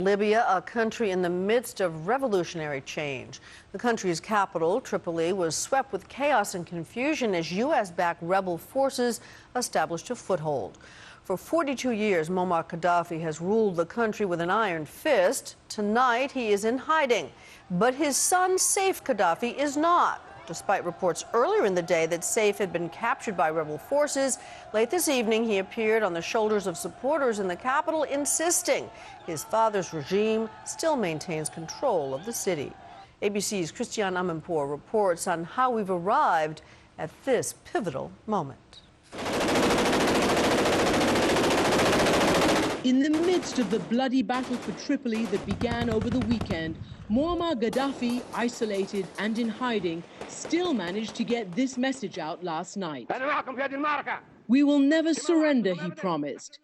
Libya, a country in the midst of revolutionary change. The country's capital, Tripoli, was swept with chaos and confusion as U.S.-backed rebel forces established a foothold. For 42 years, Muammar Gadhafi has ruled the country with an iron fist. Tonight, he is in hiding. But his son, Saif Gadhafi, is not. Despite reports earlier in the day that Saif had been captured by rebel forces, late this evening he appeared on the shoulders of supporters in the capital, insisting his father's regime still maintains control of the city. ABC's Christiane Amanpour reports on how we've arrived at this pivotal moment. In the midst of the bloody battle for Tripoli that began over the weekend, Muammar Gadhafi, isolated and in hiding, still managed to get this message out last night. "We will never surrender," he promised.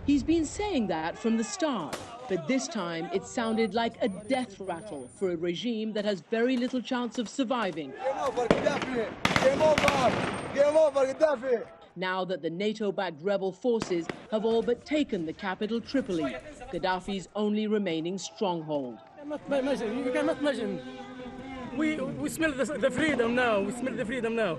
He's been saying that from the start, but this time it sounded like a death rattle for a regime that has very little chance of surviving. Game over, Gadhafi! Game over! Game over, Gadhafi! Now that the NATO-backed rebel forces have all but taken the capital, Tripoli, Gaddafi's only remaining stronghold. You cannot imagine. We smell the freedom now. We smell the freedom now.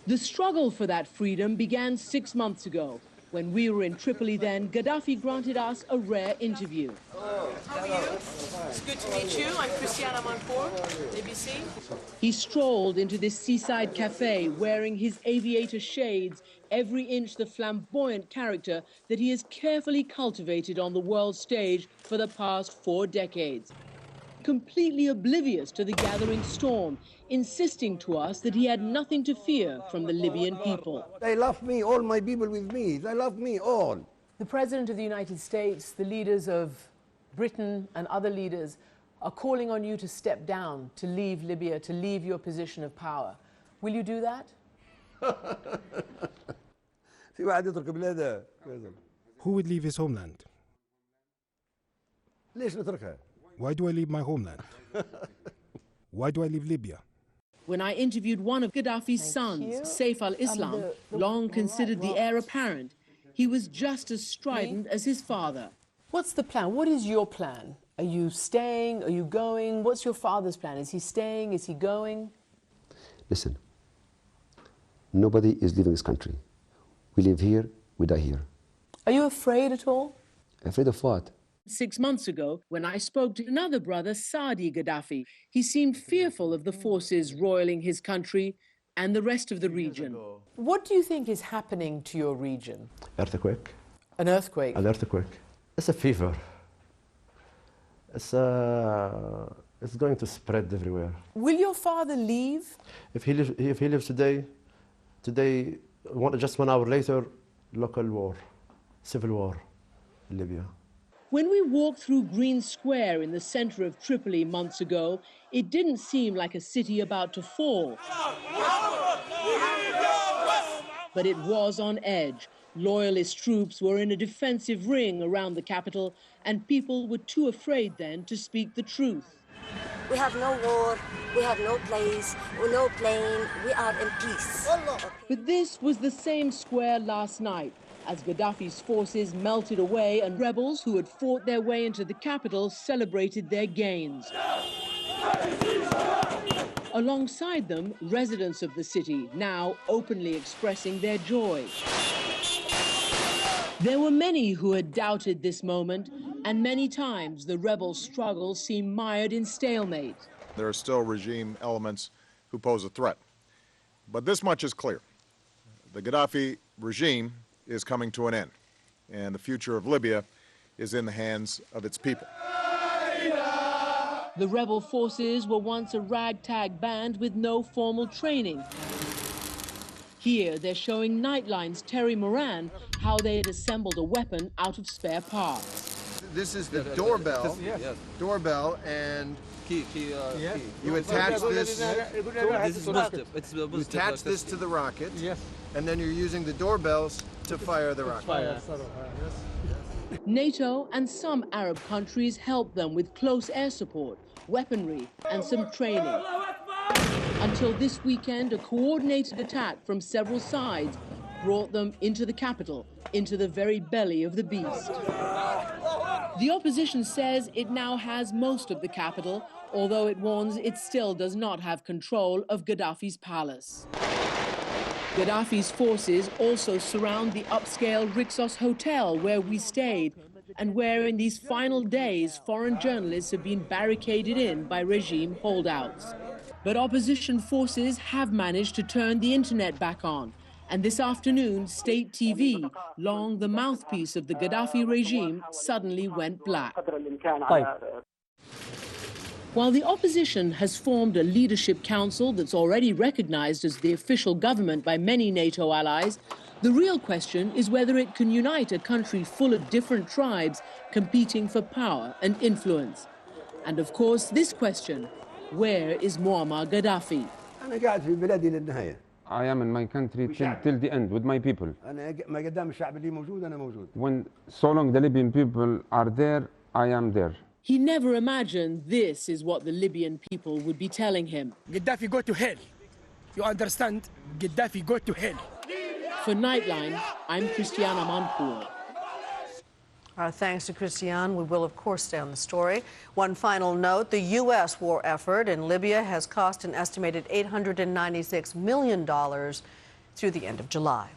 The struggle for that freedom began 6 months ago. When we were in Tripoli then, Gadhafi granted us a rare interview. How are you? It's good to meet you. I'm Christiane Amanpour, ABC. He strolled into this seaside cafe wearing his aviator shades, every inch the flamboyant character that he has carefully cultivated on the world stage for the past 4 decades. Completely oblivious to the gathering storm, insisting to us that he had nothing to fear from the Libyan people. They love me, all my people with me. They love me all. The President of the United States, the leaders of Britain and other leaders are calling on you to step down, to leave Libya, to leave your position of power. Will you do that? Who would leave his homeland? Why do I leave my homeland? Why do I leave Libya? When I interviewed one of Gaddafi's sons, Saif al-Islam, long considered the heir apparent, he was just as strident as his father. What's the plan? What is your plan? Are you staying? Are you going? What's your father's plan? Is he staying? Is he going? Listen, nobody is leaving this country. We live here, we die here. Are you afraid at all? Afraid of what? 6 months ago, when I spoke to another brother, Saadi Gadhafi, he seemed fearful of the forces roiling his country and the rest of the region. What do you think is happening to your region? Earthquake. An earthquake? An earthquake. It's a fever. It's going to spread everywhere. Will your father leave? If he lives today, just 1 hour later, local war, civil war in Libya. When we walked through Green Square in the center of Tripoli months ago, it didn't seem like a city about to fall. But it was on edge. Loyalist troops were in a defensive ring around the capital, and people were too afraid then to speak the truth. We have no war, we have no place, no plane, we are in peace. Okay. But this was the same square last night, as Gaddafi's forces melted away and rebels who had fought their way into the capital celebrated their gains. Alongside them, residents of the city, now openly expressing their joy. There were many who had doubted this moment, and many times the rebel struggle seemed mired in stalemate. There are still regime elements who pose a threat. But this much is clear. The Gaddafi regime is coming to an end, and the future of Libya is in the hands of its people. The rebel forces were once a ragtag band with no formal training. Here they're showing Nightline's Terry Moran how they had assembled a weapon out of spare parts. This is the doorbell, and you attach this. You attach this to the rocket, and then you're using the doorbells to fire the rocket. NATO and some Arab countries helped them with close air support, weaponry, and some training. Until this weekend, a coordinated attack from several sides brought them into the capital, into the very belly of the beast. The opposition says it now has most of the capital, although it warns it still does not have control of Gaddafi's palace. Gaddafi's forces also surround the upscale Rixos Hotel where we stayed, and where in these final days foreign journalists have been barricaded in by regime holdouts. But opposition forces have managed to turn the internet back on, and this afternoon state TV, long the mouthpiece of the Gaddafi regime, suddenly went black. While the opposition has formed a leadership council that's already recognized as the official government by many NATO allies, the real question is whether it can unite a country full of different tribes competing for power and influence. And of course, this question, where is Muammar Gaddafi? I am in my country till the end with my people. When so long the Libyan people are there, I am there. He never imagined this is what the Libyan people would be telling him. Gaddafi go to hell. You understand? Gaddafi go to hell. For Nightline, I'm Christiana Manpour. Our thanks to Christiane. We will, of course, stay on the story. One final note, the U.S. war effort in Libya has cost an estimated $896 million through the end of July.